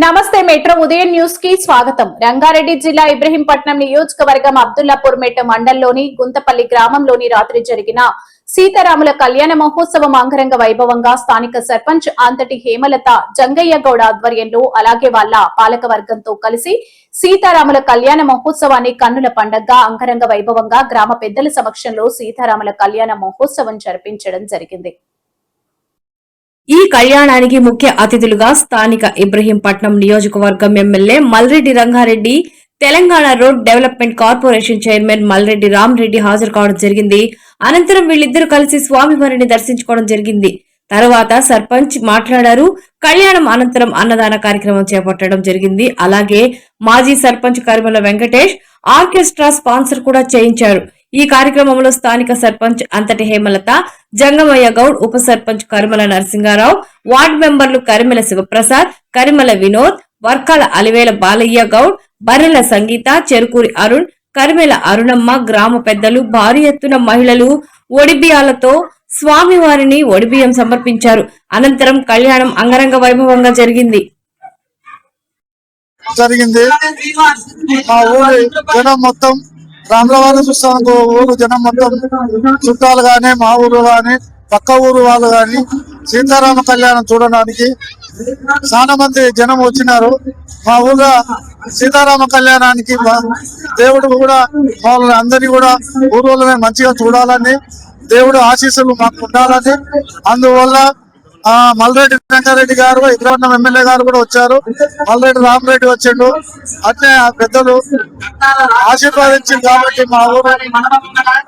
నమస్తే మెట్రో ఉదయం న్యూస్ కి స్వాగతం. రంగారెడ్డి జిల్లా ఇబ్రహీంపట్నం నియోజకవర్గం అబ్దుల్లాపూర్ మెట్ట మండలంలోని గుంతపల్లి గ్రామంలోని రాత్రి జరిగిన సీతారాముల కళ్యాణ మహోత్సవం అంగరంగ వైభవంగా స్థానిక సర్పంచ్ అంతటి హేమలత జంగయ్య గౌడ ఆధ్వర్యంలో అలాగే వాళ్ల పాలక వర్గంతో కలిసి సీతారాముల కళ్యాణ మహోత్సవాన్ని కన్నుల పండగగా అంగరంగ వైభవంగా గ్రామ పెద్దల సమక్షంలో సీతారాముల కళ్యాణ మహోత్సవం జరిపించడం జరిగింది. ఈ కళ్యాణానికి ముఖ్య అతిథులుగా స్థానిక ఇబ్రహీంపట్నం నియోజకవర్గం MLA Malreddy Rangareddy, Telangana road development corporation chairman Malreddy Rama Reddy హాజరు కావడం జరిగింది. అనంతరం వీళ్ళిద్దరూ కలిసి స్వామివారిని దర్శించుకోవడం జరిగింది. తర్వాత సర్పంచ్ మాట్లాడారు. కళ్యాణం అనంతరం అన్నదాన కార్యక్రమం చేపట్టడం జరిగింది. అలాగే మాజీ సర్పంచ్ కరిమల వెంకటేష్ ఆర్కెస్ట్రా స్పాన్సర్ కూడా చేయించారు. ఈ కార్యక్రమంలో స్థానిక సర్పంచ్ అంతటి హేమలత, జంగమయ్య గౌడ్, ఉప సర్పంచ్ కరిమల నరసింగారావు, వార్డు మెంబర్లు కరిమల శివప్రసాద్, కరిమల వినోద్, వర్కాల అలివేల బాలయ్య గౌడ్, బర్రెల సంగీత, చెరుకూరి అరుణ్, కరిమల అరుణమ్మ, గ్రామ పెద్దలు, భారీ ఎత్తున మహిళలు ఒడిబియాలతో స్వామివారిని ఒడిబియ్యం సమర్పించారు. అనంతరం కళ్యాణం అంగరంగ వైభవంగా జరిగింది. మా ఊరి జనం మొత్తం రాములవారిని చూస్తాను. ఊరు జనం మొత్తం చుట్టాలు గాని, మా ఊరు గాని, పక్క ఊరు వాళ్ళు గాని సీతారామ కళ్యాణం చూడడానికి చాలా మంది జనం వచ్చినారు. మా ఊళ్ళో సీతారామ కళ్యాణానికి దేవుడు కూడా వాళ్ళని అందరినీ కూడా ఊళ్ళోనే మంచిగా చూడాలని, దేవుడు ఆశీస్సులు మాకు ఉండాలని, అందువల్ల మల్రెడ్డి రంగారెడ్డి గారు, ఇబ్రహీంపట్నం ఎమ్మెల్యే గారు కూడా వచ్చారు. మల్రెడ్డి రామరెడ్డి వచ్చిండు. అట్లే పెద్దలు ఆశీర్వాదించింది కాబట్టి మా ఊరు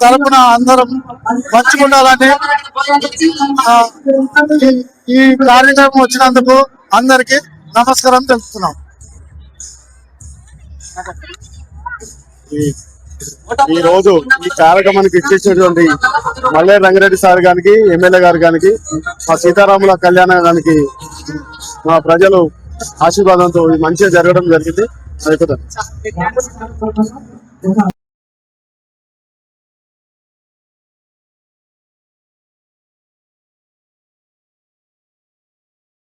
తరపున అందరం మంచిగుండాలని ఈ కార్యక్రమం వచ్చినందుకు అందరికి నమస్కారం తెలుపుతున్నాం. ఈ రోజు ఈ కార్యక్రమానికి ఇచ్చేసినటువంటి మల్రెడ్డి రంగారెడ్డి సార్ గారికి, ఎమ్మెల్యే గారి గారికి, మా సీతారాముల కళ్యాణానికి మా ప్రజలు ఆశీర్వాదంతో మంచిగా జరగడం జరిగింది. అయిపోతుంది.